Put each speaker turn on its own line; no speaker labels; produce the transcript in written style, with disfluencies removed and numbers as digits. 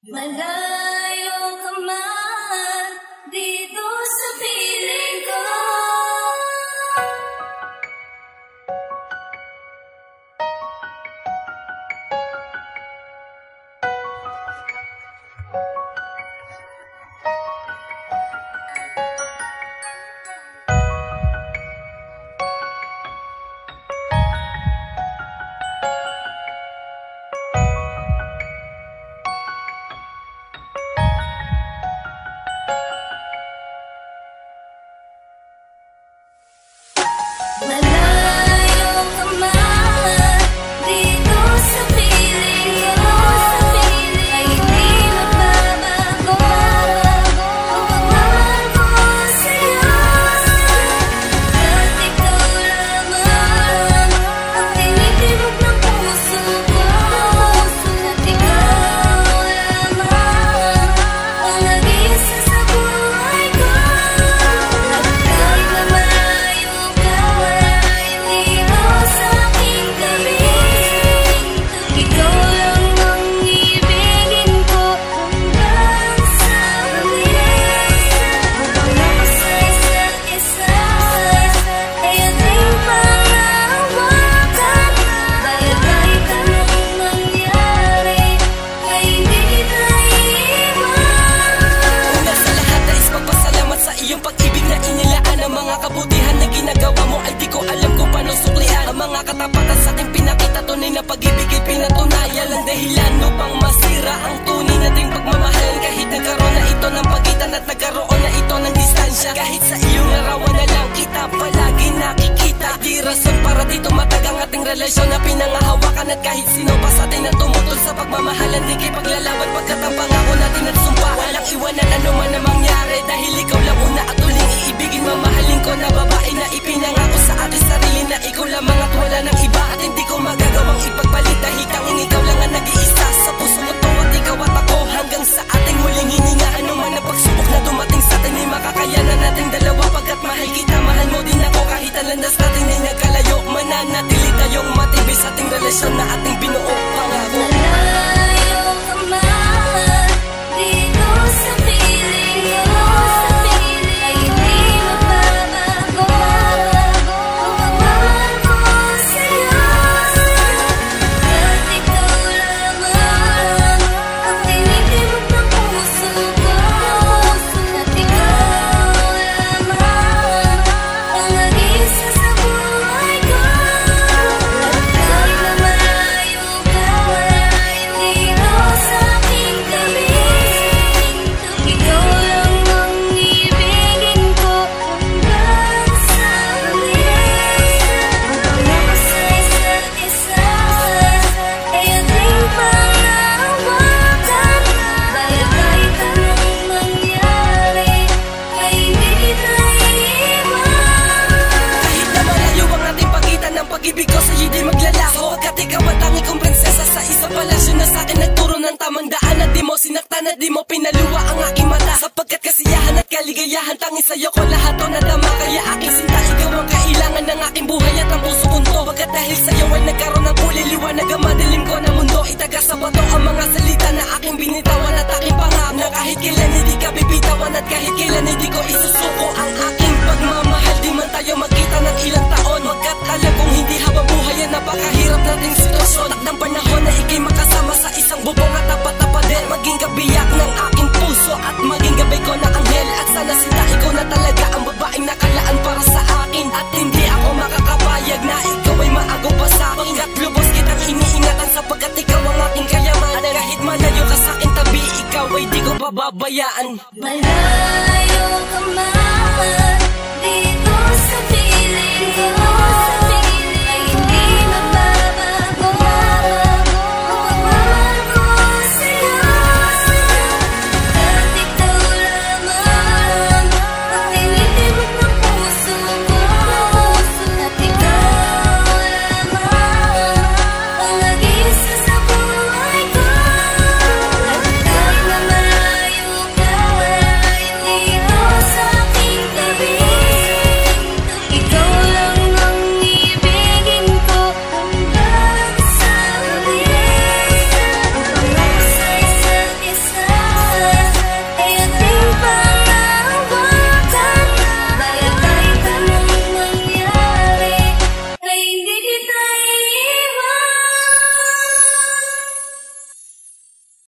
Malayo ka man dito sa piling ko. Malayo ka man dito sa piling ko. Ay hindi magbabago ang pagmamahal ko sa'yo. At ikaw lamang ang tinitibok ng puso ko. At ikaw lamang ang nag-iisa sa buhay ko. At kahit na malayo ka dito sa aking gabi, ikaw lang ang ibigin ko hanggang sa huli. Habang nasa isa't isa ay ating panghawakan. Dahil kahit anong mangyari ay hindi kita iiwan.
Una sa lahat nais magpasalamat sa iyong pag-ibig na inilaan. Ang mga kabutihan na ginagawa mo ay di ko alam kung paano suklian. Ang mga katapatan sa aking pinakita, tunay na pag-ibig ay pinatunayan. Ang dahilan upang masira ang tunay nating pagmamahalan. Kahit nagkaroon na ito ng pagitan at nagkaroon na ito ng distansya. Kahit sa iyong larawan na lang kita palagi nakikita, di rason para dito matagang ating relasyon na pinangahawakan. At kahit sino pa sa atin na tumutol sa pagmamahalan, di kay paglalaban pagkat ang pangako natin at sumpa. Walang iwanan ano man na mangyari, dahil ikaw lang una at uling iibigin. Mamahalin ko na babae na ipinangako sa ating sarili na ikaw lamang at wala ng iba. At hindi ko magagawang ipagpalit dahil tanging ikaw lang ang nag-iisa sa puso ko to. At ikaw at ako hanggang sa ating huling hininga. Ano man ang pagsubok na dumating sa atin ay makakayanan nating dalawa. Pagkat mahal kita, mahal mo din ako. Kahit ang landas natin ay nagkalayo, mananatili tayong matibay sa ating relasyon na ating binuo. Pangako
Malayo ka man dito sa piling ko. Ay hindi magbabago ang pagmamahal ko sa'yo. At ikaw lamang ang tinitibok ng puso ko. At ikaw lamang ang nag-iisa sa buhay ko. At kahit na malayo ka dito sa aking gabi, ikaw lang ang ibigin ko hanggang sa huli. Habang nasa isa't isa ay ating panghawakan. Dahil kahit anong mangyari ay hindi kita iiwan.
kahit na malayo ang ating pagitan, ng pag-ibig ko sa'yo di maglalaho. Pagkat ikaw ang tanging kong prinsesa sa isang palasyo na sa'kin nagturo ng tamang daan. At di mo sinaktan at di mo pinaluwa ang aking mata. Sapagkat kasiyahan at kaligayahan tanging sa'yo ko lahat to nadama. Kaya aking sinta, ikaw ang kailangan ng aking buhay at ang puso kong to. Pagkat dahil sa'yo ay nagkaroon ng kulay liwanag ang madilim ko na mundo. Itaga sa bato ang mga salita na aking binitawan at aking pangako. Na kahit kailan hindi ka bibitawan at kahit kailan hindi ko isusuko ang aking pagmamahal. Di man tayo magkita ng ilang taon, pagkat alam kong hindi habang buhay ang napakahirap nating sitwasyon. Takdang panahon na ikay makasama sa isang bubong at tapat-tapat din. Maging kabiyak ng aking puso at maging gabay ko na anghel. At sana sinta, ikaw na talaga ang babaeng nakalaan para sa akin. At hindi ako makakapayag na ikaw ay maago pa sa akin. At lubos kitang iniingatan sapagkat ikaw ang aking kayaman. At kahit malayo ka sa akin tabi, ikaw ay di ko pababayaan.
Malayo ka man dito sa piling ko.